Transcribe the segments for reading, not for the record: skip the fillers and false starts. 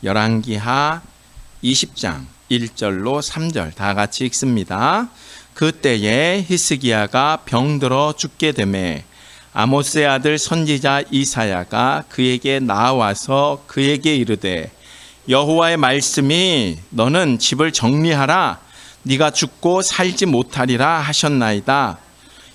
열왕기하 20장 1절로 3절 다 같이 읽습니다. 그때에 히스기야가 병들어 죽게 되매 아모스의 아들 선지자 이사야가 그에게 나와서 그에게 이르되 여호와의 말씀이 너는 집을 정리하라 네가 죽고 살지 못하리라 하셨나이다.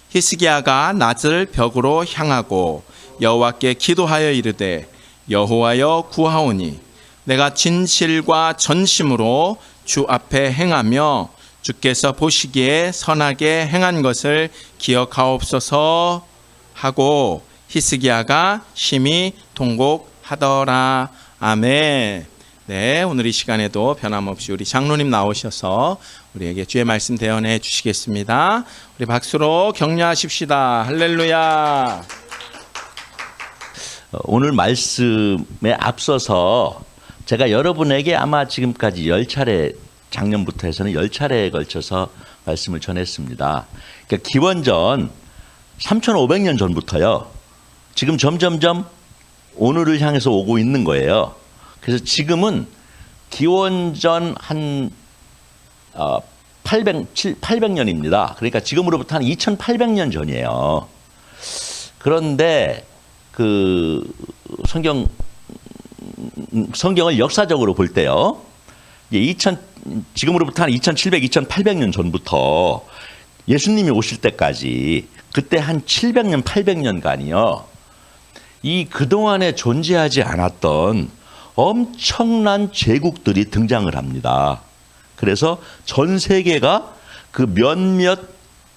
히스기야가 낯을 벽으로 향하고 여호와께 기도하여 이르되 여호와여 구하오니 내가 진실과 전심으로 주 앞에 행하며 주께서 보시기에 선하게 행한 것을 기억하옵소서 하고 히스기야가 심히 통곡하더라. 아멘. 네, 오늘 이 시간에도 변함없이 우리 장로님 나오셔서 우리에게 주의 말씀 대언해 주시겠습니다. 우리 박수로 격려하십시다. 할렐루야. 오늘 말씀에 앞서서 제가 여러분에게 아마 지금까지 10차례, 작년부터 해서는 10차례에 걸쳐서 말씀을 전했습니다. 그러니까 기원전 3500년 전부터요. 지금 점점점 오늘을 향해서 오고 있는 거예요. 그래서 지금은 기원전 한 800년입니다. 그러니까 지금으로부터 한 2800년 전이에요. 그런데 그 성경을 역사적으로 볼 때요. 지금으로부터 한 2700, 2800년 전부터 예수님이 오실 때까지 그때 한 700년, 800년간이요. 이 그동안에 존재하지 않았던 엄청난 제국들이 등장을 합니다. 그래서 전 세계가 그 몇몇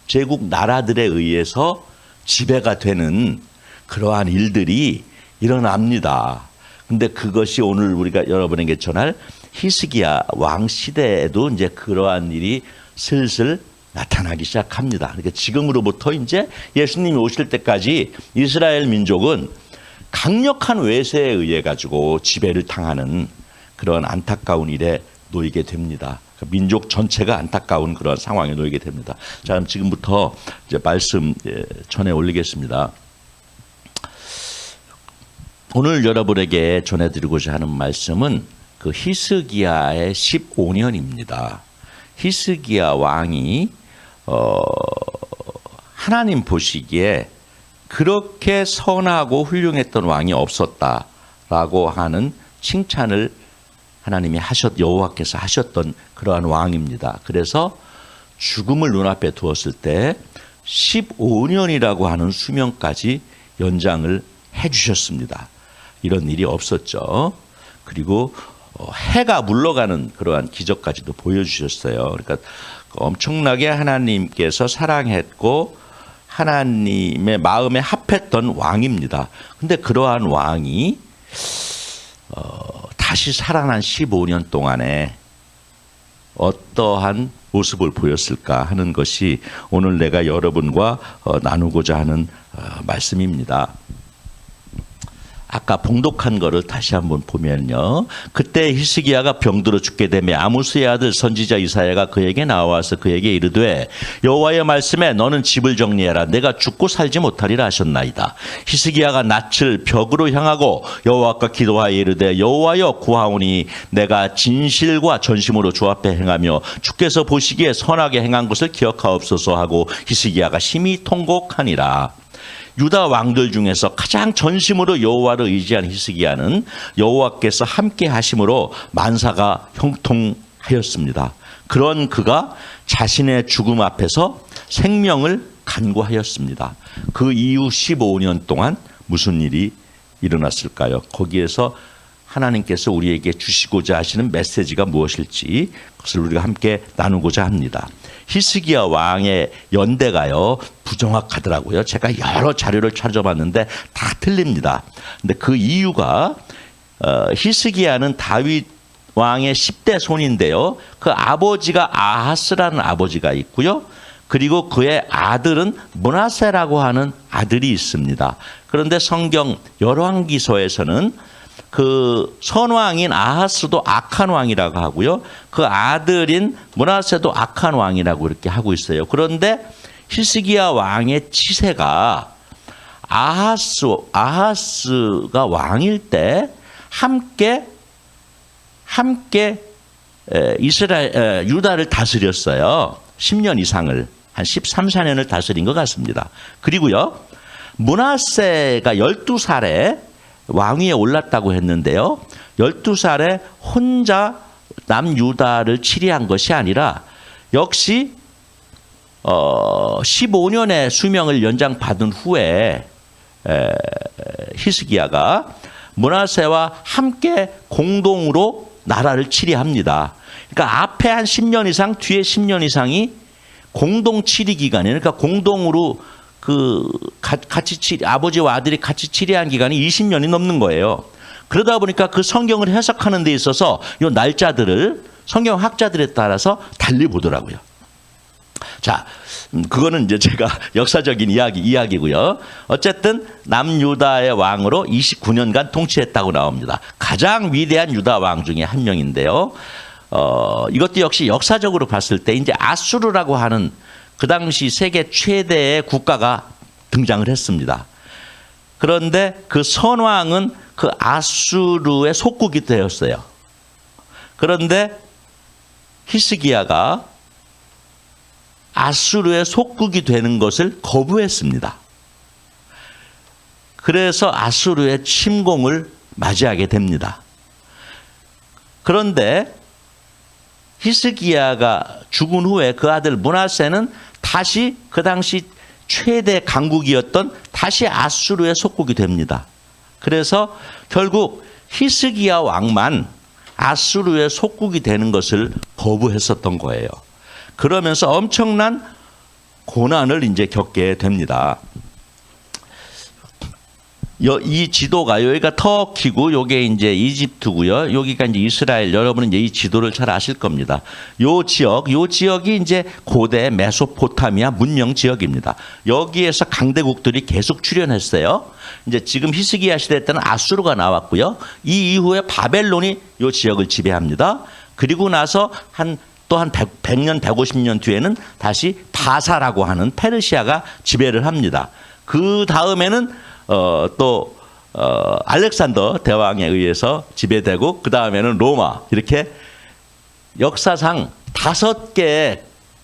제국 나라들에 의해서 지배가 되는 그러한 일들이 일어납니다. 근데 그것이 오늘 우리가 여러분에게 전할 히스기야 왕 시대에도 이제 그러한 일이 슬슬 나타나기 시작합니다. 그러니까 지금으로부터 이제 예수님이 오실 때까지 이스라엘 민족은 강력한 외세에 의해 가지고 지배를 당하는 그런 안타까운 일에 놓이게 됩니다. 민족 전체가 안타까운 그런 상황에 놓이게 됩니다. 자, 그럼 지금부터 이제 말씀 전해 올리겠습니다. 오늘 여러분에게 전해드리고자 하는 말씀은 그 히스기야의 15년입니다. 히스기야 왕이 하나님 보시기에 그렇게 선하고 훌륭했던 왕이 없었다라고 하는 칭찬을 하나님이 여호와께서 하셨던 그러한 왕입니다. 그래서 죽음을 눈앞에 두었을 때 15년이라고 하는 수명까지 연장을 해주셨습니다. 이런 일이 없었죠. 그리고 해가 물러가는 그러한 기적까지도 보여주셨어요. 그러니까 엄청나게 하나님께서 사랑했고 하나님의 마음에 합했던 왕입니다. 근데 그러한 왕이 다시 살아난 15년 동안에 어떠한 모습을 보였을까 하는 것이 오늘 내가 여러분과 나누고자 하는 말씀입니다. 아까 봉독한 거를 다시 한번 보면요. 그때 히스기야가 병들어 죽게 되며 아모스의 아들 선지자 이사야가 그에게 나와서 그에게 이르되 여호와의 말씀에 너는 집을 정리해라 내가 죽고 살지 못하리라 하셨나이다. 히스기야가 낯을 벽으로 향하고 여호와께 기도하여 이르되 여호와여 구하오니 내가 진실과 전심으로 주 앞에 행하며 주께서 보시기에 선하게 행한 것을 기억하옵소서 하고 히스기야가 심히 통곡하니라. 유다 왕들 중에서 가장 전심으로 여호와를 의지한 히스기야는 여호와께서 함께 하심으로 만사가 형통하였습니다. 그런 그가 자신의 죽음 앞에서 생명을 간구하였습니다. 그 이후 15년 동안 무슨 일이 일어났을까요? 거기에서 하나님께서 우리에게 주시고자 하시는 메시지가 무엇일지 그것을 우리가 함께 나누고자 합니다. 히스기야 왕의 연대가요 부정확하더라고요. 제가 여러 자료를 찾아봤는데 다 틀립니다. 근데 그 이유가 히스기야는 다윗 왕의 10대 손인데요. 그 아버지가 아하스라는 아버지가 있고요. 그리고 그의 아들은 므낫세라고 하는 아들이 있습니다. 그런데 성경 열왕기서에서는 그 선왕인 아하스도 악한 왕이라고 하고요. 그 아들인 므낫세도 악한 왕이라고 이렇게 하고 있어요. 그런데 히스기야 왕의 치세가 아하스가 왕일 때 함께 함께 유다를 다스렸어요. 10년 이상을 한 13, 14년을 다스린 것 같습니다. 그리고요. 므낫세가 12살에 왕위에 올랐다고 했는데요. 12살에 혼자 남유다를 치리한 것이 아니라 역시 15년의 수명을 연장받은 후에 히스기야가 므낫세와 함께 공동으로 나라를 치리합니다. 그러니까 앞에 한 10년 이상, 뒤에 10년 이상이 공동 치리 기간이에요. 그러니까 공동으로 같이 아버지와 아들이 같이 치리한 기간이 20년이 넘는 거예요. 그러다 보니까 그 성경을 해석하는 데 있어서 이 날짜들을 성경 학자들에 따라서 달리 보더라고요. 자, 그거는 이제 제가 역사적인 이야기고요. 어쨌든 남유다의 왕으로 29년간 통치했다고 나옵니다. 가장 위대한 유다 왕 중에 한 명인데요. 이것도 역시 역사적으로 봤을 때 이제 아수르라고 하는 그 당시 세계 최대의 국가가 등장을 했습니다. 그런데 그 선왕은 그 아수르의 속국이 되었어요. 그런데 히스기야가 아수르의 속국이 되는 것을 거부했습니다. 그래서 아수르의 침공을 맞이하게 됩니다. 그런데 히스기야가 죽은 후에 그 아들 므낫세는 다시 그 당시 최대 강국이었던 다시 아수르의 속국이 됩니다. 그래서 결국 히스기야 왕만 아수르의 속국이 되는 것을 거부했었던 거예요. 그러면서 엄청난 고난을 이제 겪게 됩니다. 이 지도가 여기가 터키고 요게 이제 이집트고요. 여기가 이제 이스라엘. 여러분은 이제 이 지도를 잘 아실 겁니다. 요 지역이 이제 고대 메소포타미아 문명 지역입니다. 여기에서 강대국들이 계속 출현했어요. 이제 지금 히스기야 시대 때는 아수르가 나왔고요. 이 이후에 바벨론이 요 지역을 지배합니다. 그리고 나서 또 한 100년, 150년 뒤에는 다시 바사라고 하는 페르시아가 지배를 합니다. 그 다음에는 알렉산더 대왕에 의해서 지배되고 그 다음에는 로마, 이렇게 역사상 5개의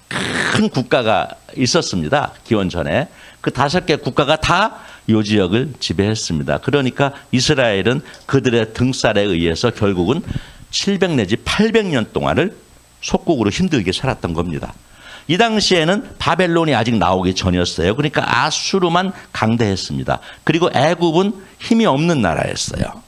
큰 국가가 있었습니다. 기원전에. 그 5개 국가가 다 이 지역을 지배했습니다. 그러니까 이스라엘은 그들의 등살에 의해서 결국은 700 내지 800년 동안을 속국으로 힘들게 살았던 겁니다. 이 당시에는 바벨론이 아직 나오기 전이었어요. 그러니까 아수르만 강대했습니다. 그리고 애굽은 힘이 없는 나라였어요.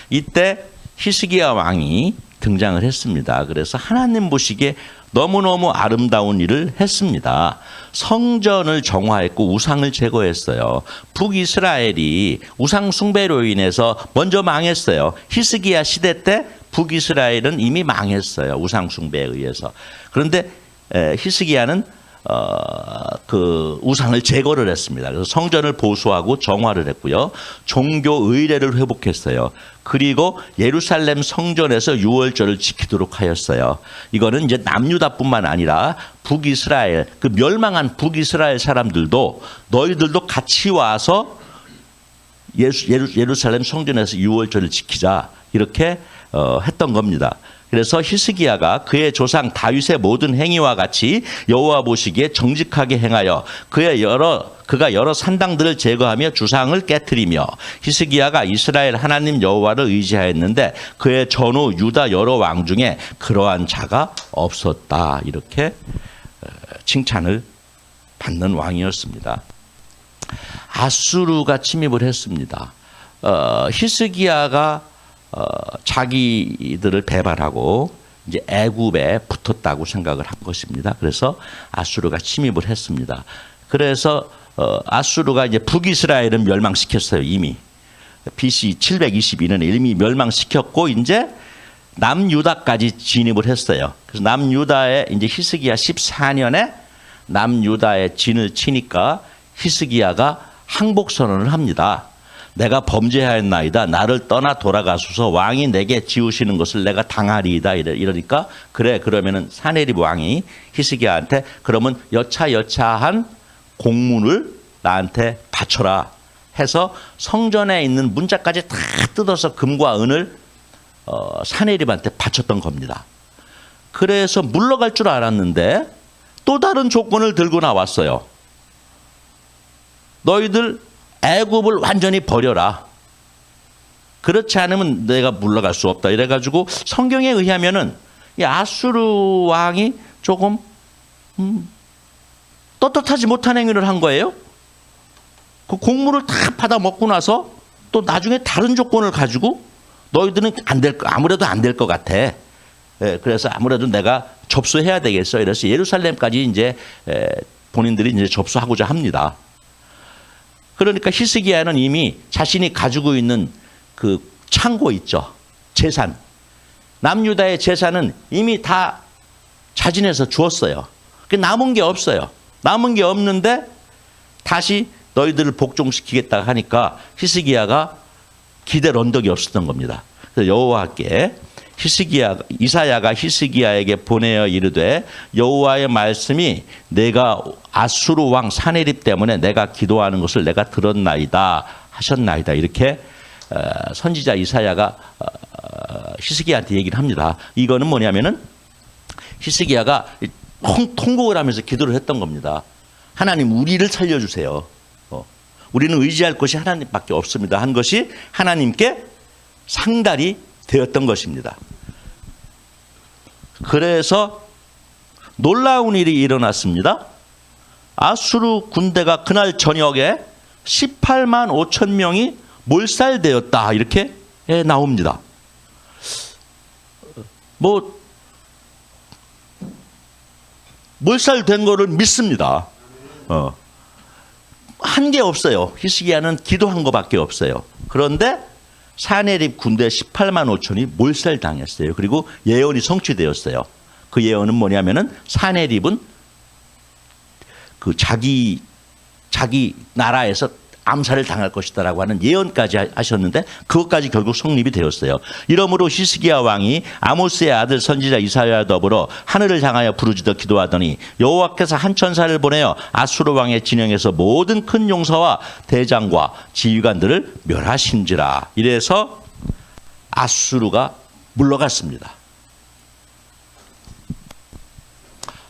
이때 히스기야 왕이 등장을 했습니다. 그래서 하나님 보시기에 너무너무 아름다운 일을 했습니다. 성전을 정화했고 우상을 제거했어요. 북이스라엘이 우상 숭배로 인해서 먼저 망했어요. 히스기야 시대 때 북이스라엘은 이미 망했어요. 우상 숭배에 의해서. 그런데 히스기야는 그 우상을 제거를 했습니다. 그래서 성전을 보수하고 정화를 했고요. 종교 의례를 회복했어요. 그리고 예루살렘 성전에서 유월절을 지키도록 하였어요. 이거는 이제 남유다뿐만 아니라 북이스라엘, 그 멸망한 북이스라엘 사람들도 너희들도 같이 와서 예루살렘 성전에서 유월절을 지키자, 이렇게 했던 겁니다. 그래서 히스기야가 그의 조상 다윗의 모든 행위와 같이 여호와 보시기에 정직하게 행하여 그가 여러 산당들을 제거하며 주상을 깨트리며, 히스기야가 이스라엘 하나님 여호와를 의지하였는데 그의 전후 유다 여러 왕 중에 그러한 자가 없었다, 이렇게 칭찬을 받는 왕이었습니다. 아수르가 침입을 했습니다. 히스기야가 자기들을 배반하고 이제 애굽에 붙었다고 생각을 한 것입니다. 그래서 아수르가 침입을 했습니다. 그래서 아수르가 이제 북이스라엘은 멸망시켰어요. 이미 BC 722년에 이미 멸망시켰고 이제 남유다까지 진입을 했어요. 그래서 남유다에 이제 히스기야 14년에 남유다에 진을 치니까 히스기야가 항복 선언을 합니다. 내가 범죄하였나이다. 나를 떠나 돌아가소서. 왕이 내게 지우시는 것을 내가 당하리이다. 이러니까 그래, 그러면은 사네립 왕이 히스기야한테 그러면 여차여차한 공문을 나한테 바쳐라 해서 성전에 있는 문짝까지 다 뜯어서 금과 은을 사내립한테 바쳤던 겁니다. 그래서 물러갈 줄 알았는데 또 다른 조건을 들고 나왔어요. 너희들 애굽을 완전히 버려라. 그렇지 않으면 내가 물러갈 수 없다. 이래가지고 성경에 의하면은 이 아수르 왕이 조금 떳떳하지 못한 행위를 한 거예요. 그 곡물을 다 받아 먹고 나서 또 나중에 다른 조건을 가지고 너희들은 아무래도 안 될 것 같아. 그래서 아무래도 내가 접수해야 되겠어. 이래서 예루살렘까지 이제 본인들이 이제 접수하고자 합니다. 그러니까 히스기야는 이미 자신이 가지고 있는 그 창고 있죠. 재산. 남유다의 재산은 이미 다 자진해서 주었어요. 남은 게 없어요. 남은 게 없는데 다시 너희들을 복종시키겠다 하니까 히스기야가 기댈 언덕이 없었던 겁니다. 그래서 여호와께 이사야가 히스기야에게 보내어 이르되 여호와의 말씀이 내가 아수르 왕 사네립 때문에 내가 기도하는 것을 내가 들었나이다 하셨나이다. 이렇게 선지자 이사야가 히스기야한테 얘기를 합니다. 이거는 뭐냐면은 히스기야가 통곡을 하면서 기도를 했던 겁니다. 하나님 우리를 살려주세요. 우리는 의지할 것이 하나님밖에 없습니다. 한 것이 하나님께 상달이 되었던 것입니다. 그래서 놀라운 일이 일어났습니다. 아수르 군대가 그날 저녁에 18만 5천 명이 몰살되었다. 이렇게 나옵니다. 몰살된 거를 믿습니다. 한 게 없어요. 히스기야는 기도한 것밖에 없어요. 그런데 사네립 군대 18만 5천이 몰살당했어요. 그리고 예언이 성취되었어요. 그 예언은 뭐냐면은 사네립은 그 자기 나라에서 암살을 당할 것이다라고 하는 예언까지 하셨는데 그것까지 결국 성립이 되었어요. 이러므로 히스기야 왕이 아모스의 아들 선지자 이사야와 더불어 하늘을 향하여 부르짖어 기도하더니 여호와께서 한 천사를 보내어 아수르 왕의 진영에서 모든 큰 용사와 대장과 지휘관들을 멸하신지라. 이래서 아수르가 물러갔습니다.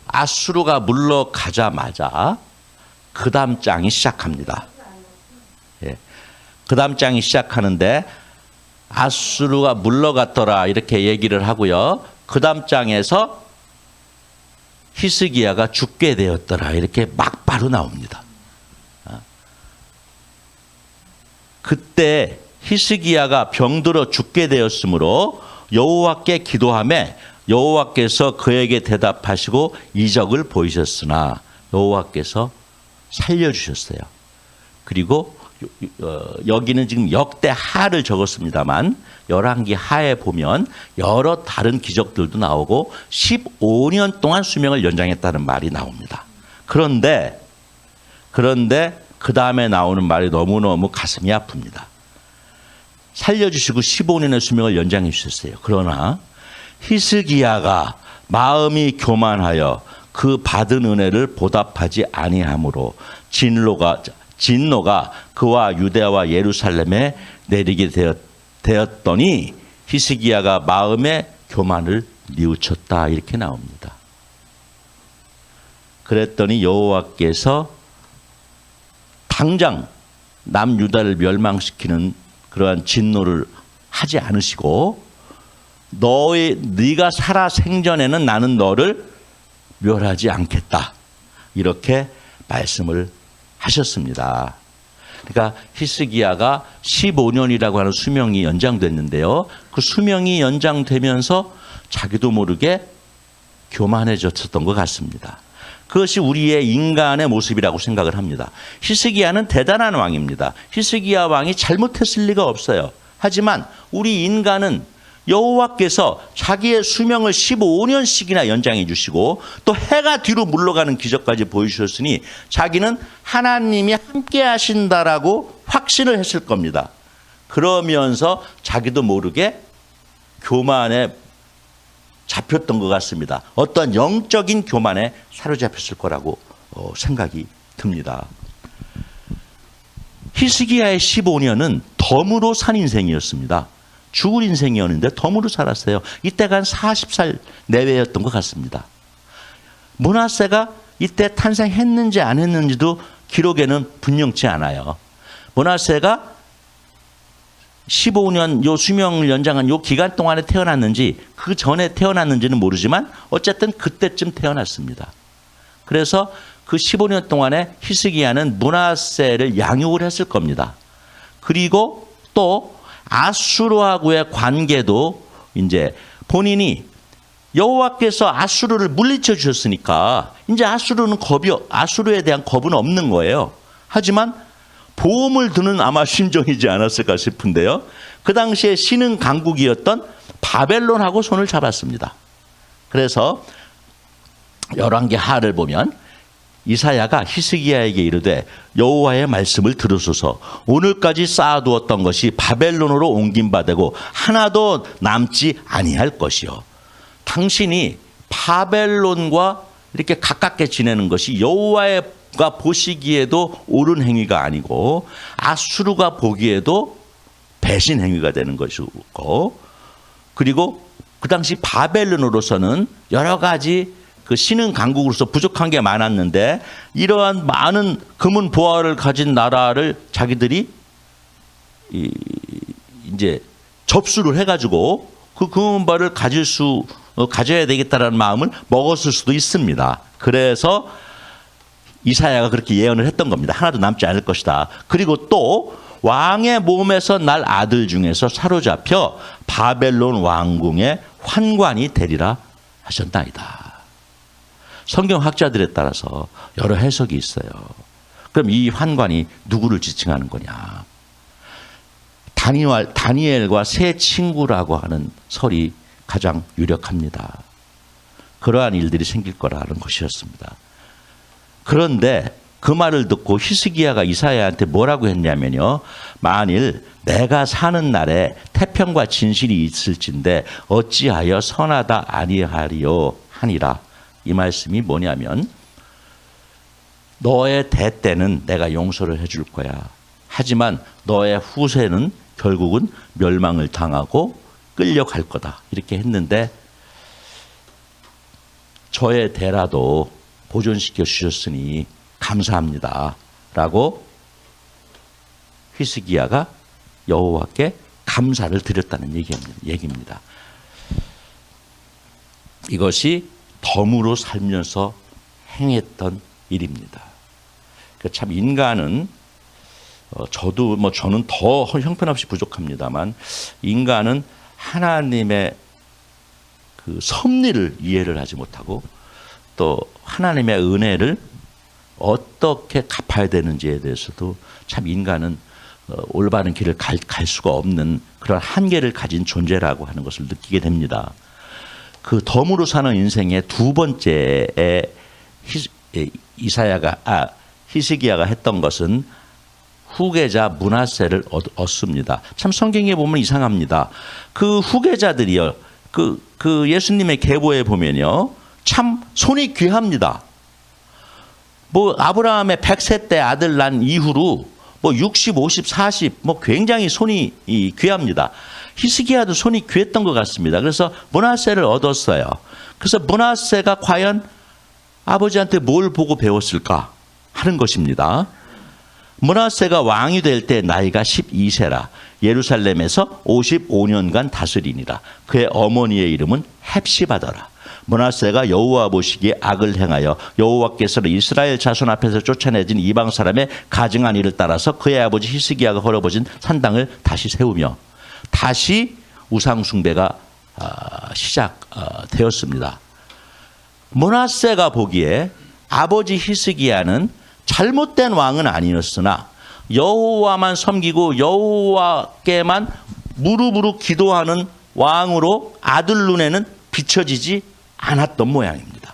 아수르가 물러가자마자 그 다음 장이 시작합니다. 그 다음 장이 시작하는데 아수르가 물러갔더라 이렇게 얘기를 하고요. 그 다음 장에서 히스기야가 죽게 되었더라 이렇게 막바로 나옵니다. 그때 히스기야가 병들어 죽게 되었으므로 여호와께 기도하매 여호와께서 그에게 대답하시고 이적을 보이셨으나 여호와께서 살려주셨어요. 그리고 여기는 지금 역대하를 적었습니다만 열왕기 하에 보면 여러 다른 기적들도 나오고 15년 동안 수명을 연장했다는 말이 나옵니다. 그런데 그 다음에 나오는 말이 너무너무 가슴이 아픕니다. 살려주시고 15년의 수명을 연장해 주셨어요. 그러나 히스기야가 마음이 교만하여 그 받은 은혜를 보답하지 아니하므로 진노가 그와 유대와 예루살렘에 내리게 되었더니 히스기야가 마음의 교만을 뉘우쳤다 이렇게 나옵니다. 그랬더니 여호와께서 당장 남유다를 멸망시키는 그러한 진노를 하지 않으시고 네가 살아 생전에는 나는 너를 멸하지 않겠다 이렇게 말씀을 하셨습니다. 그러니까 히스기야가 15년이라고 하는 수명이 연장됐는데요. 그 수명이 연장되면서 자기도 모르게 교만해졌던 것 같습니다. 그것이 우리의 인간의 모습이라고 생각을 합니다. 히스기야는 대단한 왕입니다. 히스기야 왕이 잘못했을 리가 없어요. 하지만 우리 인간은 여호와께서 자기의 수명을 15년씩이나 연장해 주시고 또 해가 뒤로 물러가는 기적까지 보여주셨으니 자기는 하나님이 함께 하신다라고 확신을 했을 겁니다. 그러면서 자기도 모르게 교만에 잡혔던 것 같습니다. 어떤 영적인 교만에 사로잡혔을 거라고 생각이 듭니다. 히스기야의 15년은 덤으로 산 인생이었습니다. 죽을 인생이었는데 덤으로 살았어요. 이때가 한 40살 내외였던 것 같습니다. 므낫세가 이때 탄생했는지 안 했는지도 기록에는 분명치 않아요. 므낫세가 15년 요 수명을 연장한 요 기간 동안에 태어났는지 그 전에 태어났는지는 모르지만 어쨌든 그때쯤 태어났습니다. 그래서 그 15년 동안에 히스기야는 므낫세를 양육을 했을 겁니다. 그리고 또 아수르하고의 관계도 이제 본인이 여호와께서 아수르를 물리쳐 주셨으니까 이제 아수르에 대한 겁은 없는 거예요. 하지만 보험을 드는 아마 심정이지 않았을까 싶은데요. 그 당시에 신흥 강국이었던 바벨론하고 손을 잡았습니다. 그래서 열왕기하를 보면 이사야가 히스기야에게 이르되 여호와의 말씀을 들으소서. 오늘까지 쌓아두었던 것이 바벨론으로 옮김받고 하나도 남지 아니할 것이요. 당신이 바벨론과 이렇게 가깝게 지내는 것이 여호와가 보시기에도 옳은 행위가 아니고 아수르가 보기에도 배신 행위가 되는 것이고, 그리고 그 당시 바벨론으로서는 여러 가지 그 신흥 강국으로서 부족한 게 많았는데 이러한 많은 금은 보화를 가진 나라를 자기들이 이제 접수를 해가지고 그 금은보화를 가져야 되겠다라는 마음을 먹었을 수도 있습니다. 그래서 이사야가 그렇게 예언을 했던 겁니다. 하나도 남지 않을 것이다. 그리고 또 왕의 몸에서 날 아들 중에서 사로잡혀 바벨론 왕궁의 환관이 되리라 하셨나이다. 성경학자들에 따라서 여러 해석이 있어요. 그럼 이 환관이 누구를 지칭하는 거냐? 다니엘과 세 친구라고 하는 설이 가장 유력합니다. 그러한 일들이 생길 거라는 것이었습니다. 그런데 그 말을 듣고 히스기야가 이사야한테 뭐라고 했냐면요. 만일 내가 사는 날에 태평과 진실이 있을진데 어찌하여 선하다 아니하리요 하니라. 이 말씀이 뭐냐면 너의 대 때는 내가 용서를 해줄 거야. 하지만 너의 후세는 결국은 멸망을 당하고 끌려갈 거다. 이렇게 했는데 저의 대라도 보존시켜 주셨으니 감사합니다. 라고 히스기야가 여호와께 감사를 드렸다는 얘기입니다. 이것이 덤으로 살면서 행했던 일입니다. 참 인간은 저는 더 형편없이 부족합니다만 인간은 하나님의 그 섭리를 이해를 하지 못하고 또 하나님의 은혜를 어떻게 갚아야 되는지에 대해서도 참 인간은 올바른 길을 갈 수가 없는 그런 한계를 가진 존재라고 하는 것을 느끼게 됩니다. 그 덤으로 사는 인생의 두 번째에 히스기야가 했던 것은 후계자 므낫세를 얻습니다. 참 성경에 보면 이상합니다. 그 후계자들이요, 그 예수님의 계보에 보면요, 참 손이 귀합니다. 뭐 아브라함의 100세 때 아들 난 이후로 뭐 60, 50, 40 뭐 굉장히 손이 귀합니다. 히스기야도 손이 귀했던 것 같습니다. 그래서 므낫세를 얻었어요. 그래서 므낫세가 과연 아버지한테 뭘 보고 배웠을까 하는 것입니다. 므낫세가 왕이 될 때 나이가 12세라 예루살렘에서 55년간 다스리니라. 그의 어머니의 이름은 헵시바더라. 므낫세가 여호와 보시기에 악을 행하여 여호와께서는 이스라엘 자손 앞에서 쫓아내진 이방 사람의 가증한 일을 따라서 그의 아버지 히스기야가 걸어보신 산당을 다시 세우며 다시 우상 숭배가 시작되었습니다. 므낫세가 보기에 아버지 히스기야는 잘못된 왕은 아니었으나 여호와만 섬기고 여호와께만 무릎으로 기도하는 왕으로 아들 눈에는 비춰지지 않았던 모양입니다.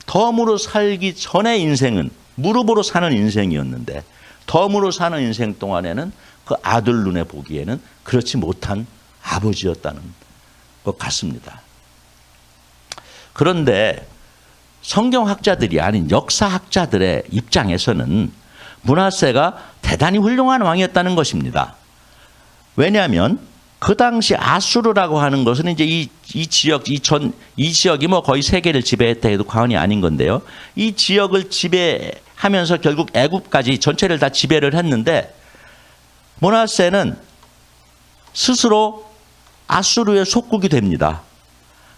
덤으로 살기 전의 인생은 무릎으로 사는 인생이었는데 덤으로 사는 인생 동안에는 그 아들 눈에 보기에는 그렇지 못한 아버지였다는 것 같습니다. 그런데 성경학자들이 아닌 역사학자들의 입장에서는 므낫세가 대단히 훌륭한 왕이었다는 것입니다. 왜냐하면 그 당시 아수르라고 하는 것은 이제 이 지역이 뭐 거의 세계를 지배했다 해도 과언이 아닌 건데요. 이 지역을 지배하면서 결국 애굽까지 전체를 다 지배를 했는데 므낫세는 스스로 아수르의 속국이 됩니다.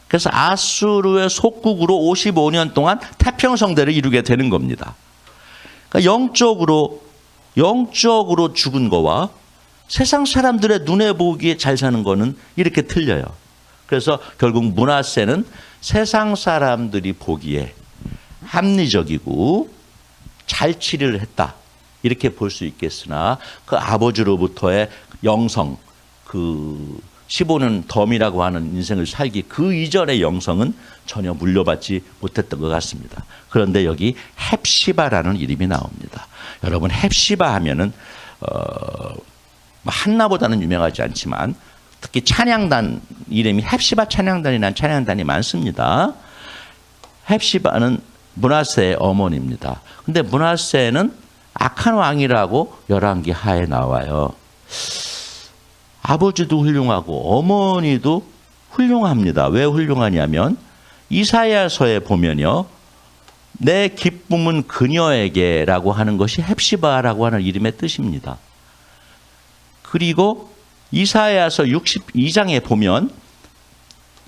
그래서 아수르의 속국으로 55년 동안 태평성대를 이루게 되는 겁니다. 그러니까 영적으로 죽은 거와 세상 사람들의 눈에 보기에 잘 사는 거는 이렇게 틀려요. 그래서 결국 므낫세는 세상 사람들이 보기에 합리적이고 잘 치료를 했다. 이렇게 볼 수 있겠으나 그 아버지로부터의 영성, 그 15년 덤이라고 하는 인생을 살기 그 이전의 영성은 전혀 물려받지 못했던 것 같습니다. 그런데 여기 헵시바라는 이름이 나옵니다. 여러분 헵시바 하면은 한나보다는 유명하지 않지만 특히 찬양단 이름이 헵시바 찬양단이라는 찬양단이 많습니다. 헵시바는 므낫세의 어머니입니다. 근데 므낫세는 악한 왕이라고 열왕기 하에 나와요. 아버지도 훌륭하고 어머니도 훌륭합니다. 왜 훌륭하냐면 이사야서에 보면요. 내 기쁨은 그녀에게라고 하는 것이 헵시바라고 하는 이름의 뜻입니다. 그리고 이사야서 62장에 보면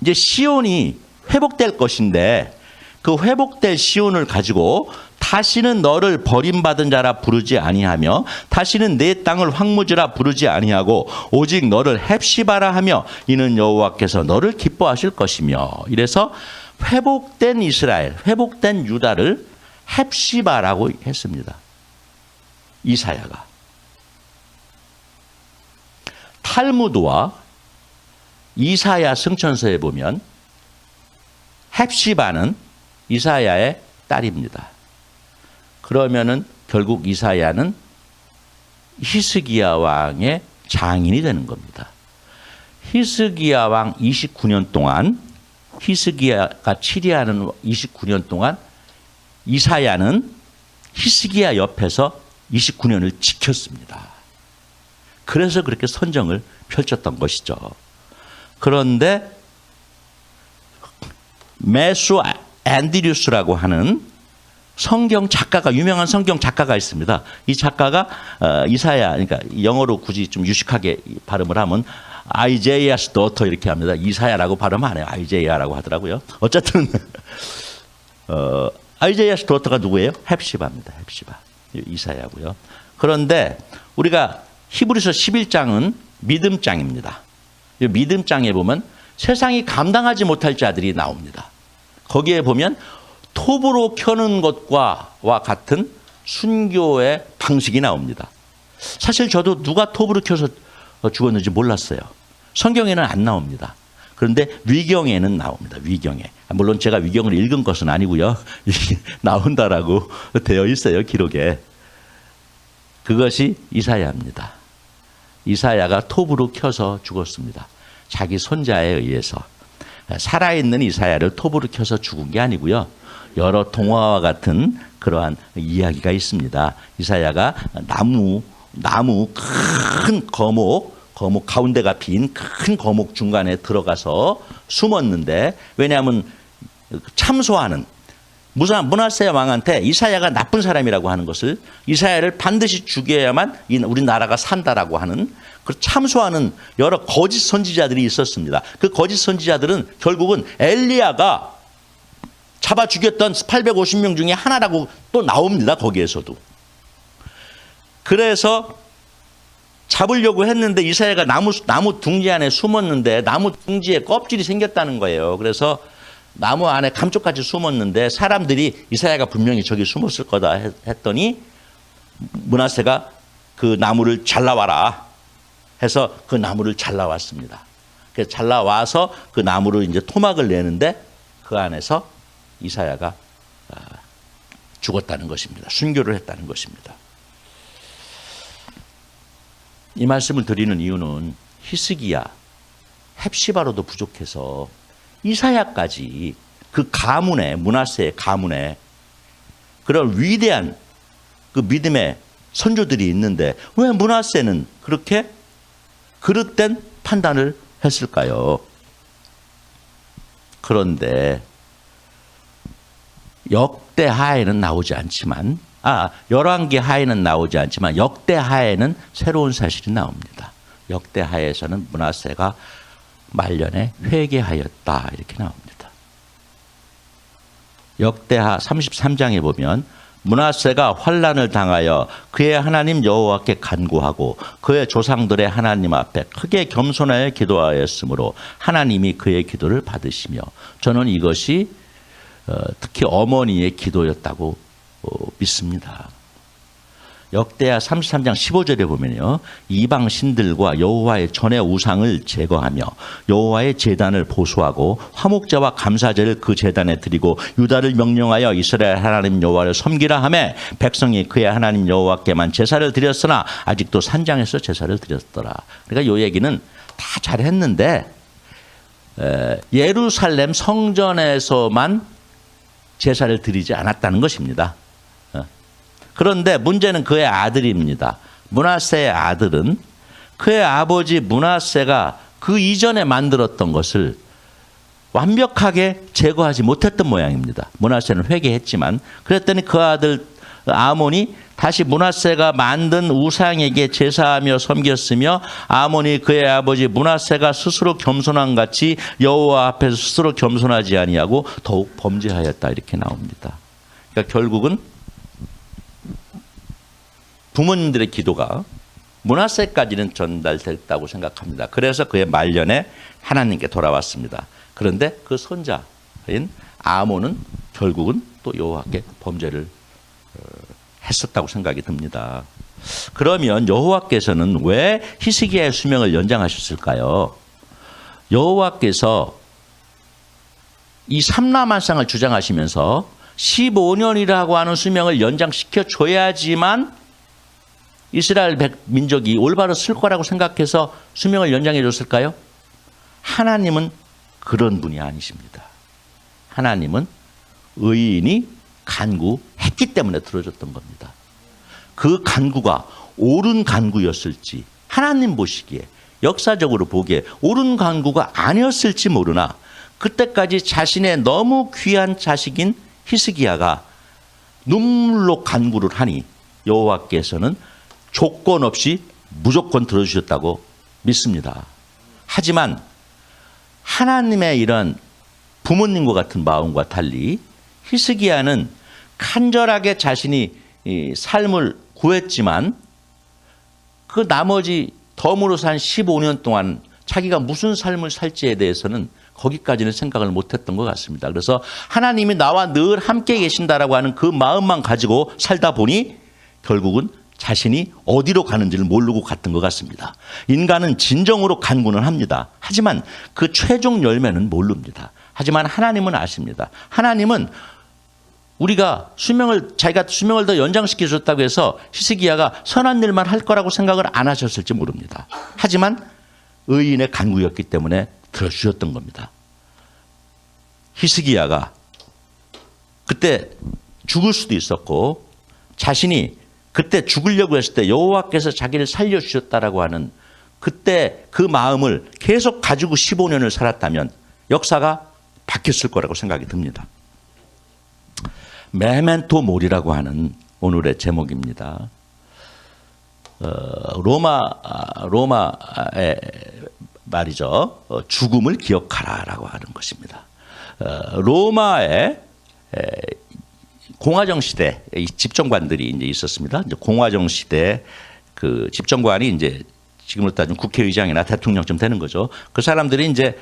이제 시온이 회복될 것인데 그 회복될 시온을 가지고 다시는 너를 버림받은 자라 부르지 아니하며 다시는 내 땅을 황무지라 부르지 아니하고 오직 너를 헵시바라 하며 이는 여호와께서 너를 기뻐하실 것이며 이래서 회복된 이스라엘, 회복된 유다를 헵시바라고 했습니다. 이사야가. 탈무드와 이사야 승천서에 보면 헵시바는 이사야의 딸입니다. 그러면은 결국 이사야는 히스기야 왕의 장인이 되는 겁니다. 히스기야 왕 29년 동안 히스기야가 치리하는 29년 동안 이사야는 히스기야 옆에서 29년을 지켰습니다. 그래서 그렇게 선정을 펼쳤던 것이죠. 그런데 메수 앤드류스라고 하는 성경 작가가 유명한 성경 작가가 있습니다. 이 작가가 이사야 그러니까 영어로 굳이 좀 유식하게 발음을 하면 아이제이아스 도터 이렇게 합니다. 이사야라고 발음 안 해요. 아이제이아라고 하더라고요. 어쨌든 아이제이아스 도터가 누구예요? 헵시바입니다. 헵시바. 이사야고요. 그런데 우리가 히브리서 11장은 믿음장입니다. 이 믿음장에 보면 세상이 감당하지 못할 자들이 나옵니다. 거기에 보면 톱으로 켜는 것과 같은 순교의 방식이 나옵니다. 사실 저도 누가 톱으로 켜서 죽었는지 몰랐어요. 성경에는 안 나옵니다. 그런데 위경에는 나옵니다. 위경에. 물론 제가 위경을 읽은 것은 아니고요. 나온다라고 되어 있어요. 기록에. 그것이 이사야입니다. 이사야가 톱으로 켜서 죽었습니다. 자기 손자에 의해서. 살아있는 이사야를 톱으로 켜서 죽은 게 아니고요. 여러 동화와 같은 그러한 이야기가 있습니다. 이사야가 나무 큰 거목 가운데가 빈 큰 거목 중간에 들어가서 숨었는데 왜냐하면 참소하는 므낫세 왕한테 이사야가 나쁜 사람이라고 하는 것을 이사야를 반드시 죽여야만 우리 나라가 산다라고 하는 그 참소하는 여러 거짓 선지자들이 있었습니다. 그 거짓 선지자들은 결국은 엘리야가 잡아 죽였던 850명 중에 하나라고 또 나옵니다. 거기에서도. 그래서 잡으려고 했는데 이사야가 나무 둥지 안에 숨었는데 나무 둥지에 껍질이 생겼다는 거예요. 그래서 나무 안에 감쪽같이 숨었는데 사람들이 이사야가 분명히 저기 숨었을 거다 했더니 므낫세가 그 나무를 잘라와라 해서 그 나무를 잘라왔습니다. 그래서 잘라와서 그 나무를 이제 토막을 내는데 그 안에서 이사야가 죽었다는 것입니다. 순교를 했다는 것입니다. 이 말씀을 드리는 이유는 히스기야, 헵시바로도 부족해서 이사야까지 그 가문에 므낫세의 가문에 그런 위대한 그 믿음의 선조들이 있는데 왜 므낫세는 그렇게 그릇된 판단을 했을까요? 그런데 역대하에는 나오지 않지만 열왕기하에는 나오지 않지만 역대하에는 새로운 사실이 나옵니다. 역대하에서는 므낫세가 말년에 회개하였다 이렇게 나옵니다. 역대하 33장에 보면 므낫세가 환난을 당하여 그의 하나님 여호와께 간구하고 그의 조상들의 하나님 앞에 크게 겸손하여 기도하였으므로 하나님이 그의 기도를 받으시며 저는 이것이 특히 어머니의 기도였다고 믿습니다. 역대하 33장 15절에 보면요. 이방 신들과 여호와의 전의 우상을 제거하며 여호와의 제단을 보수하고 화목제와 감사제를 그 제단에 드리고 유다를 명령하여 이스라엘 하나님 여호와를 섬기라 하매 백성이 그의 하나님 여호와께만 제사를 드렸으나 아직도 산장에서 제사를 드렸더라. 그러니까 이 얘기는 다 잘했는데 예루살렘 성전에서만 제사를 드리지 않았다는 것입니다. 그런데 문제는 그의 아들입니다. 므낫세의 아들은 그의 아버지 므낫세가 그 이전에 만들었던 것을 완벽하게 제거하지 못했던 모양입니다. 므낫세는 회개했지만 그랬더니 그 아들 아몬이 다시 므낫세가 만든 우상에게 제사하며 섬겼으며 아몬이 그의 아버지 므낫세가 스스로 겸손한 같이 여호와 앞에서 스스로 겸손하지 아니하고 더욱 범죄하였다 이렇게 나옵니다. 그러니까 결국은 부모님들의 기도가 므낫세까지는 전달됐다고 생각합니다. 그래서 그의 말년에 하나님께 돌아왔습니다. 그런데 그 손자인 아몬은 결국은 또 여호와께 범죄를 했었다고 생각이 듭니다. 그러면 여호와께서는 왜 히스기야의 수명을 연장하셨을까요? 여호와께서 이 삼라만상을 주장하시면서 15년이라고 하는 수명을 연장시켜 줘야지만 이스라엘 민족이 올바로 쓸 거라고 생각해서 수명을 연장해 줬을까요? 하나님은 그런 분이 아니십니다. 하나님은 의인이 간구했기 때문에 들어줬던 겁니다. 그 간구가 옳은 간구였을지 하나님 보시기에 역사적으로 보기에 옳은 간구가 아니었을지 모르나 그때까지 자신의 너무 귀한 자식인 히스기야가 눈물로 간구를 하니 여호와께서는 조건 없이 무조건 들어주셨다고 믿습니다. 하지만 하나님의 이런 부모님과 같은 마음과 달리 히스기야는 간절하게 자신이 삶을 구했지만 그 나머지 덤으로 산 15년 동안 자기가 무슨 삶을 살지에 대해서는 거기까지는 생각을 못했던 것 같습니다. 그래서 하나님이 나와 늘 함께 계신다라고 하는 그 마음만 가지고 살다 보니 결국은 자신이 어디로 가는지를 모르고 갔던 것 같습니다. 인간은 진정으로 간구는 합니다. 하지만 그 최종 열매는 모릅니다. 하지만 하나님은 아십니다. 하나님은 우리가 자기가 수명을 더 연장시켜 줬다고 해서 히스기야가 선한 일만 할 거라고 생각을 안 하셨을지 모릅니다. 하지만 의인의 간구였기 때문에 들어주셨던 겁니다. 히스기야가 그때 죽을 수도 있었고 자신이 그때 죽으려고 했을 때 여호와께서 자기를 살려주셨다라고 하는 그때 그 마음을 계속 가지고 15년을 살았다면 역사가 바뀌었을 거라고 생각이 듭니다. 메멘토 모리라고 하는 오늘의 제목입니다. 로마의 말이죠. 죽음을 기억하라라고 하는 것입니다. 로마의 공화정 시대 집정관들이 이제 있었습니다. 이제 공화정 시대 그 집정관이 이제 지금으로 따지면 국회의장이나 대통령쯤 되는 거죠. 그 사람들이 이제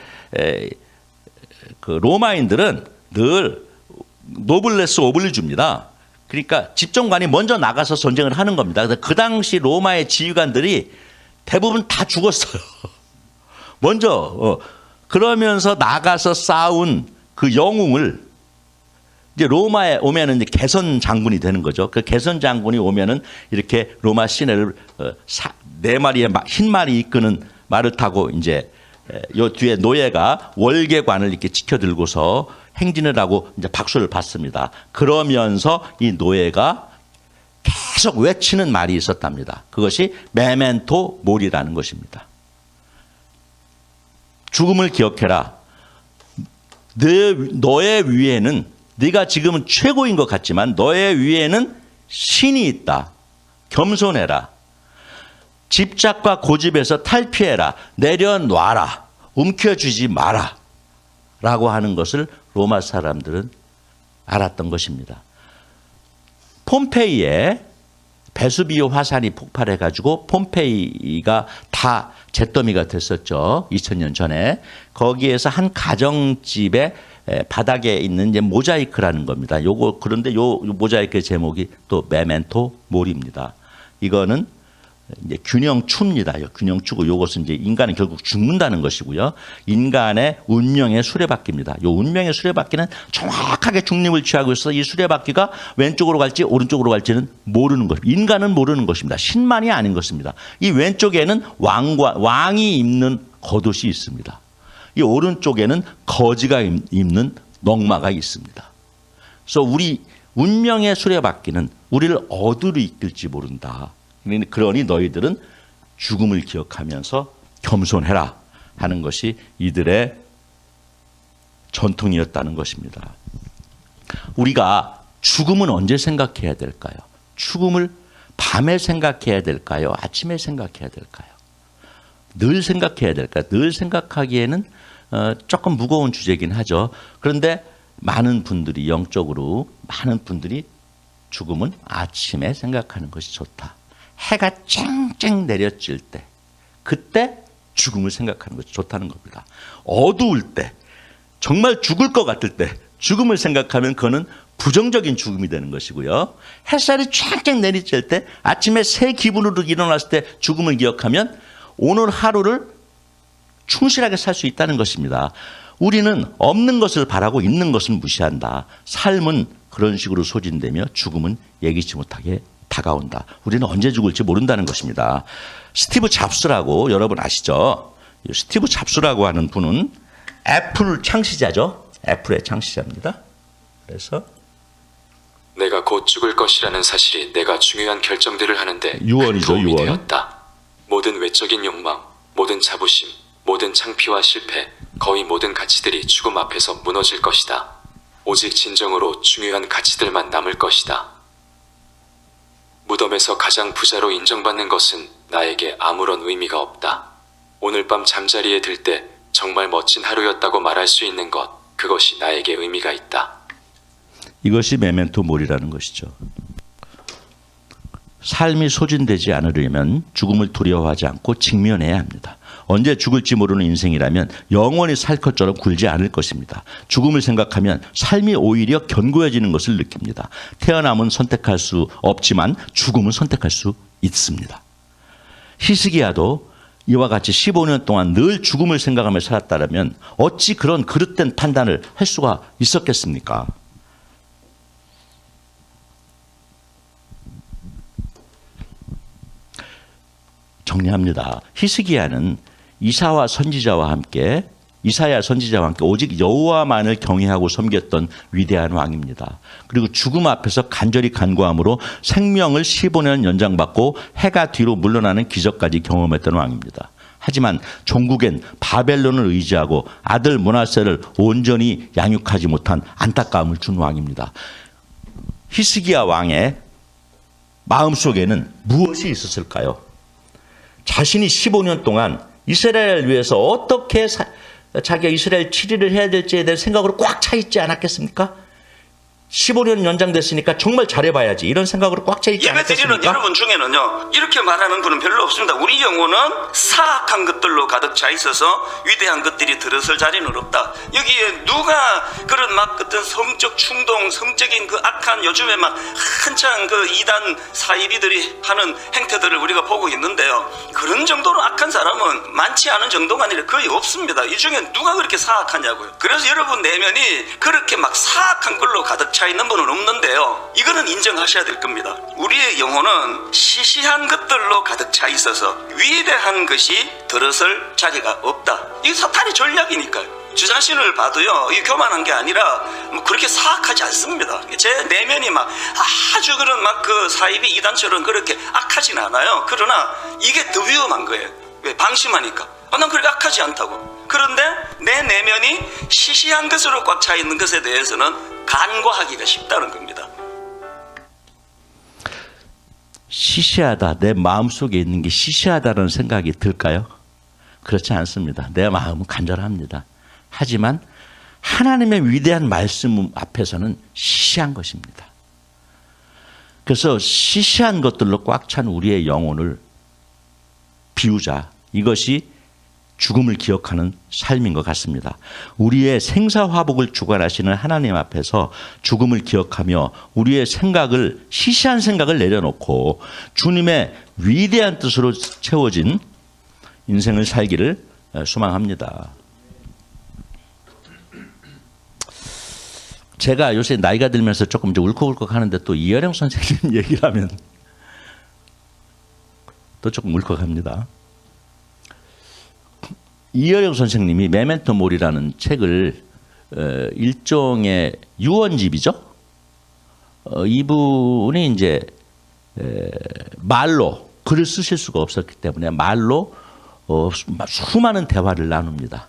그 로마인들은 늘 노블레스 오블리주입니다. 그러니까 집정관이 먼저 나가서 전쟁을 하는 겁니다. 그 당시 로마의 지휘관들이 대부분 다 죽었어요. 먼저 그러면서 나가서 싸운 그 영웅을 이제 로마에 오면은 이제 개선 장군이 되는 거죠. 그 개선 장군이 오면은 이렇게 로마 시내를 네 마리의 흰 말이 이끄는 말을 타고 이제 요 뒤에 노예가 월계관을 이렇게 지켜들고서 행진을 하고 이제 박수를 받습니다. 그러면서 이 노예가 계속 외치는 말이 있었답니다. 그것이 메멘토 모리라는 것입니다. 죽음을 기억해라. 너의 위에는, 네가 지금은 최고인 것 같지만 너의 위에는 신이 있다. 겸손해라. 집착과 고집에서 탈피해라. 내려놔라. 움켜쥐지 마라. 라고 하는 것을 로마 사람들은 알았던 것입니다. 폼페이에 베수비오 화산이 폭발해가지고 폼페이가 다 잿더미가 됐었죠. 2000년 전에. 거기에서 한 가정집의 바닥에 있는 이제 모자이크라는 겁니다. 그런데 요 모자이크의 제목이 또 메멘토 모리입니다. 이거는 이제 균형추입니다. 균형추고 요것은 이제 인간은 결국 죽는다는 것이고요. 인간의 운명의 수레바퀴입니다. 요 운명의 수레바퀴는 정확하게 중립을 취하고 있어서 이 수레바퀴가 왼쪽으로 갈지 오른쪽으로 갈지는 모르는 것. 인간은 모르는 것입니다. 신만이 아닌 것입니다. 이 왼쪽에는 왕이 입는 겉옷이 있습니다. 이 오른쪽에는 거지가 입는 넝마가 있습니다. 그래서 우리 운명의 수레바퀴는 우리를 어디로 이끌지 모른다. 그러니 너희들은 죽음을 기억하면서 겸손해라 하는 것이 이들의 전통이었다는 것입니다. 우리가 죽음은 언제 생각해야 될까요? 죽음을 밤에 생각해야 될까요? 아침에 생각해야 될까요? 늘 생각해야 될까요? 늘 생각하기에는 조금 무거운 주제긴 하죠. 그런데 많은 분들이 영적으로 많은 분들이 죽음은 아침에 생각하는 것이 좋다. 해가 쨍쨍 내려질 때 그때 죽음을 생각하는 것이 좋다는 겁니다. 어두울 때 정말 죽을 것 같을 때 죽음을 생각하면 그거는 부정적인 죽음이 되는 것이고요. 햇살이 쨍쨍 내리칠 때 아침에 새 기분으로 일어났을 때 죽음을 기억하면 오늘 하루를 충실하게 살 수 있다는 것입니다. 우리는 없는 것을 바라고 있는 것을 무시한다. 삶은 그런 식으로 소진되며 죽음은 예기치 못하게 다가온다. 우리는 언제 죽을지 모른다는 것입니다. 스티브 잡스라고 여러분 아시죠? 스티브 잡스라고 하는 분은 애플 창시자죠. 애플의 창시자입니다. 그래서 내가 곧 죽을 것이라는 사실이 내가 중요한 결정들을 하는데 유언이죠, 큰 도움이 유언. 되었다. 모든 외적인 욕망, 모든 자부심, 모든 창피와 실패, 거의 모든 가치들이 죽음 앞에서 무너질 것이다. 오직 진정으로 중요한 가치들만 남을 것이다. 무덤에서 가장 부자로 인정받는 것은 나에게 아무런 의미가 없다. 오늘 밤 잠자리에 들 때 정말 멋진 하루였다고 말할 수 있는 것, 그것이 나에게 의미가 있다. 이것이 메멘토 모리라는 것이죠. 삶이 소진되지 않으려면 죽음을 두려워하지 않고 직면해야 합니다. 언제 죽을지 모르는 인생이라면 영원히 살 것처럼 굴지 않을 것입니다. 죽음을 생각하면 삶이 오히려 견고해지는 것을 느낍니다. 태어남은 선택할 수 없지만 죽음은 선택할 수 있습니다. 히스기야도 이와 같이 15년 동안 늘 죽음을 생각하며 살았다면 어찌 그런 그릇된 판단을 할 수가 있었겠습니까? 정리합니다. 히스기야는 이사야 선지자와 함께 오직 여호와만을 경외하고 섬겼던 위대한 왕입니다. 그리고 죽음 앞에서 간절히 간구함으로 생명을 15년 연장받고 해가 뒤로 물러나는 기적까지 경험했던 왕입니다. 하지만 종국엔 바벨론을 의지하고 아들 므낫세를 온전히 양육하지 못한 안타까움을 준 왕입니다. 히스기야 왕의 마음속에는 무엇이 있었을까요? 자신이 15년 동안 이스라엘을 위해서 어떻게 자기가 이스라엘 치리를 해야 될지에 대한 생각으로 꽉 차 있지 않았겠습니까? 15년 연장됐으니까 정말 잘해봐야지 이런 생각으로 꽉 차 있지 않았겠습니까? 예배드리는 여러분 중에는요 이렇게 말하는 분은 별로 없습니다. 우리 영혼은 사악한 것들로 가득 차 있어서 위대한 것들이 들어설 자리는 없다. 여기에 누가 그런 막 어떤 성적 충동, 성적인 그 악한 요즘에 막 한창 그 이단 사이비들이 하는 행태들을 우리가 보고 있는데요, 그런 정도로 악한 사람은 많지 않은 정도가 아니라 거의 없습니다. 이 중에 누가 그렇게 사악하냐고요. 그래서 여러분 내면이 그렇게 막 사악한 걸로 가득 차 있는 분은 없는데요, 이거는 인정하셔야 될 겁니다. 우리의 영혼은 시시한 것들로 가득 차 있어서 위대한 것이 들어설 자리가 없다. 이게 사탄의 전략이니까요. 저 자신을 봐도요, 이 교만한 게 아니라 뭐 그렇게 사악하지 않습니다. 제 내면이 막 아주 그런 막 그 사이비 이단처럼 그렇게 악하진 않아요. 그러나 이게 더 위험한 거예요. 왜? 방심하니까. 난 그렇게 악하지 않다고. 그런데 내 내면이 시시한 것으로 꽉 차 있는 것에 대해서는 간과하기가 쉽다는 겁니다. 시시하다, 내 마음속에 있는 게 시시하다는 생각이 들까요? 그렇지 않습니다. 내 마음은 간절합니다. 하지만 하나님의 위대한 말씀 앞에서는 시시한 것입니다. 그래서 시시한 것들로 꽉 찬 우리의 영혼을 비우자. 이것이 죽음을 기억하는 삶인 것 같습니다. 우리의 생사화복을 주관하시는 하나님 앞에서 죽음을 기억하며 우리의 생각을, 시시한 생각을 내려놓고 주님의 위대한 뜻으로 채워진 인생을 살기를 소망합니다. 제가 요새 나이가 들면서 조금 이제 울컥울컥 하는데 또 이어령 선생님 얘기를 하면 또 조금 울컥합니다. 이어령 선생님이 메멘토 모리라는 책을 일종의 유언집이죠. 이분이 이제 말로 글을 쓰실 수가 없었기 때문에 말로 수많은 대화를 나눕니다.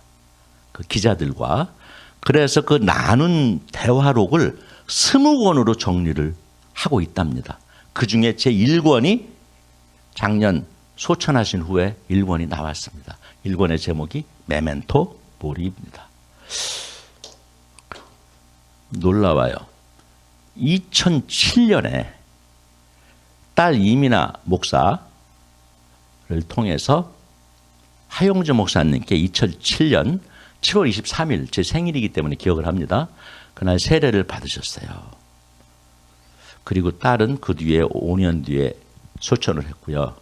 그 기자들과. 그래서 그 나눈 대화록을 20권으로 정리를 하고 있답니다. 그중에 제 1권이 작년 소천하신 후에 1권이 나왔습니다. 1권의 제목이 메멘토 모리입니다. 놀라워요. 2007년에 딸 이민아 목사를 통해서 하용주 목사님께 2007년 7월 23일 제 생일이기 때문에 기억을 합니다. 그날 세례를 받으셨어요. 그리고 딸은 그 뒤에 5년 뒤에 소천을 했고요.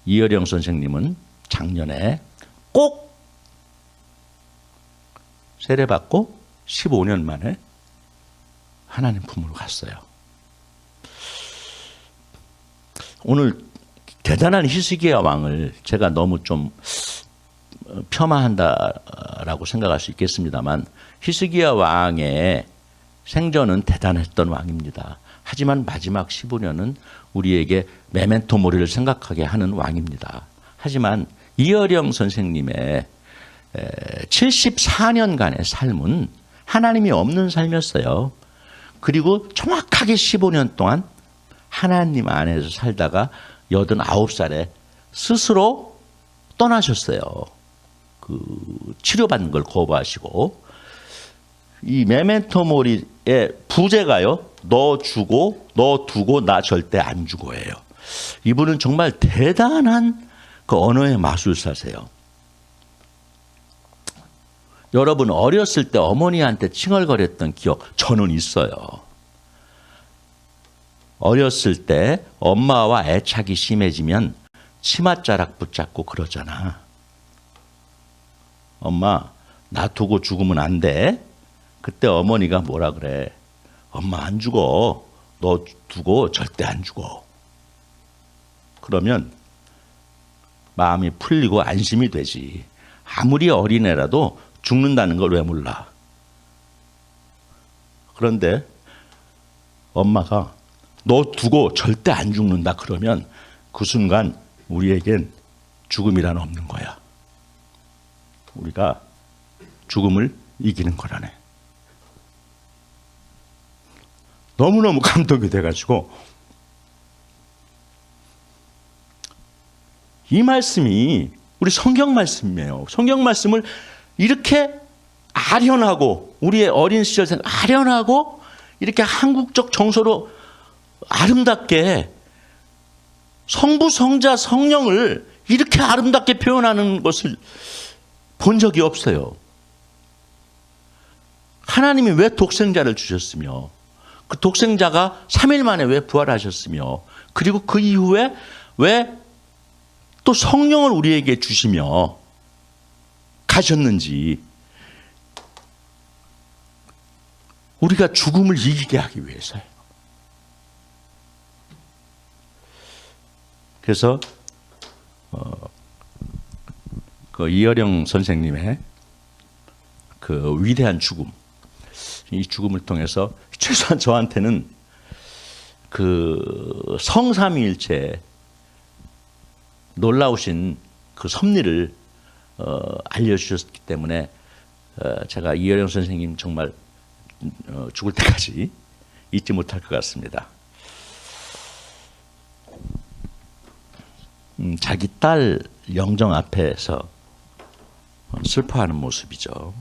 이어령 선생님은 작년에 꼭 세례받고 15년 만에 하나님 품으로 갔어요. 오늘 대단한 히스기야 왕을 제가 너무 좀 폄하한다라고 생각할 수 있겠습니다만 히스기야 왕의 생전은 대단했던 왕입니다. 하지만 마지막 15년은 우리에게 메멘토 모리를 생각하게 하는 왕입니다. 하지만 이어령 선생님의 74년간의 삶은 하나님이 없는 삶이었어요. 그리고 정확하게 15년 동안 하나님 안에서 살다가 89살에 스스로 떠나셨어요. 그 치료받는 걸 거부하시고. 이 메멘토 모리의 부제가요, 너 주고 너 두고 나 절대 안 주고예요. 이분은 정말 대단한 그 언어의 마술사세요. 여러분 어렸을 때 어머니한테 칭얼거렸던 기억 저는 있어요. 어렸을 때 엄마와 애착이 심해지면 치맛자락 붙잡고 그러잖아. 엄마 나 두고 죽으면 안 돼. 그때 어머니가 뭐라 그래? 엄마 안 죽어. 너 두고 절대 안 죽어. 그러면 마음이 풀리고 안심이 되지. 아무리 어린애라도 죽는다는 걸 왜 몰라? 그런데 엄마가 너 두고 절대 안 죽는다 그러면 그 순간 우리에겐 죽음이란 없는 거야. 우리가 죽음을 이기는 거라네. 너무너무 감동이 돼가지고 이 말씀이 우리 성경 말씀이에요. 성경 말씀을 이렇게 아련하고 우리의 어린 시절 생각 아련하고 이렇게 한국적 정서로 아름답게 성부, 성자, 성령을 이렇게 아름답게 표현하는 것을 본 적이 없어요. 하나님이 왜 독생자를 주셨으며 그 독생자가 3일 만에 왜 부활하셨으며 그리고 그 이후에 왜 또 성령을 우리에게 주시며 가셨는지 우리가 죽음을 이기게 하기 위해서요. 그래서 그 이어령 선생님의 그 위대한 죽음, 이 죽음을 통해서 최소한 저한테는 그 성삼위일체 놀라우신 그 섭리를 알려주셨기 때문에 제가 이어령 선생님 정말 죽을 때까지 잊지 못할 것 같습니다. 자기 딸 영정 앞에서 슬퍼하는 모습이죠.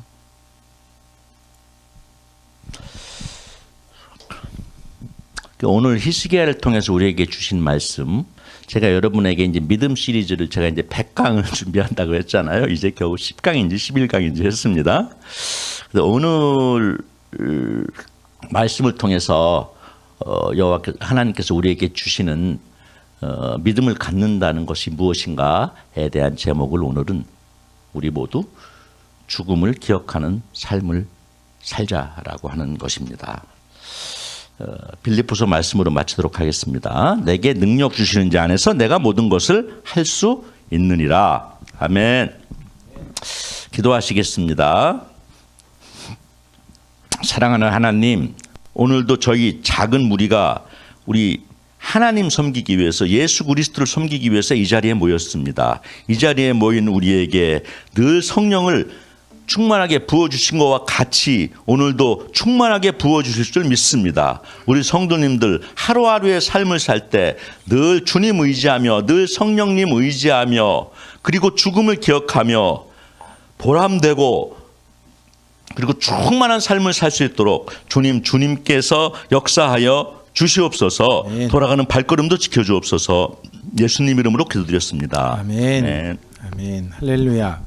오늘 히스기야를 통해서 우리에게 주신 말씀, 제가 여러분에게 이제 믿음 시리즈를 제가 이제 100강을 준비한다고 했잖아요. 이제 겨우 10강인지 11강인지 했습니다. 그래서 오늘 말씀을 통해서 여호와께서 하나님께서 우리에게 주시는 믿음을 갖는다는 것이 무엇인가에 대한 제목을 오늘은 우리 모두 죽음을 기억하는 삶을 살자라고 하는 것입니다. 빌립보서 말씀으로 마치도록 하겠습니다. 내게 능력 주시는 자 안에서 내가 모든 것을 할 수 있느니라. 아멘. 기도하시겠습니다. 사랑하는 하나님, 오늘도 저희 작은 무리가 우리 하나님 섬기기 위해서, 예수 그리스도를 섬기기 위해서 이 자리에 모였습니다. 이 자리에 모인 우리에게 늘 성령을 충만하게 부어주신 것과 같이 오늘도 충만하게 부어주실 줄 믿습니다. 우리 성도님들 하루하루의 삶을 살 때 늘 주님 의지하며, 늘 성령님 의지하며, 그리고 죽음을 기억하며 보람되고 그리고 충만한 삶을 살 수 있도록 주님께서 역사하여 주시옵소서. 아멘. 돌아가는 발걸음도 지켜주옵소서. 예수님 이름으로 기도드렸습니다. 아멘. 아멘. 아멘. 할렐루야.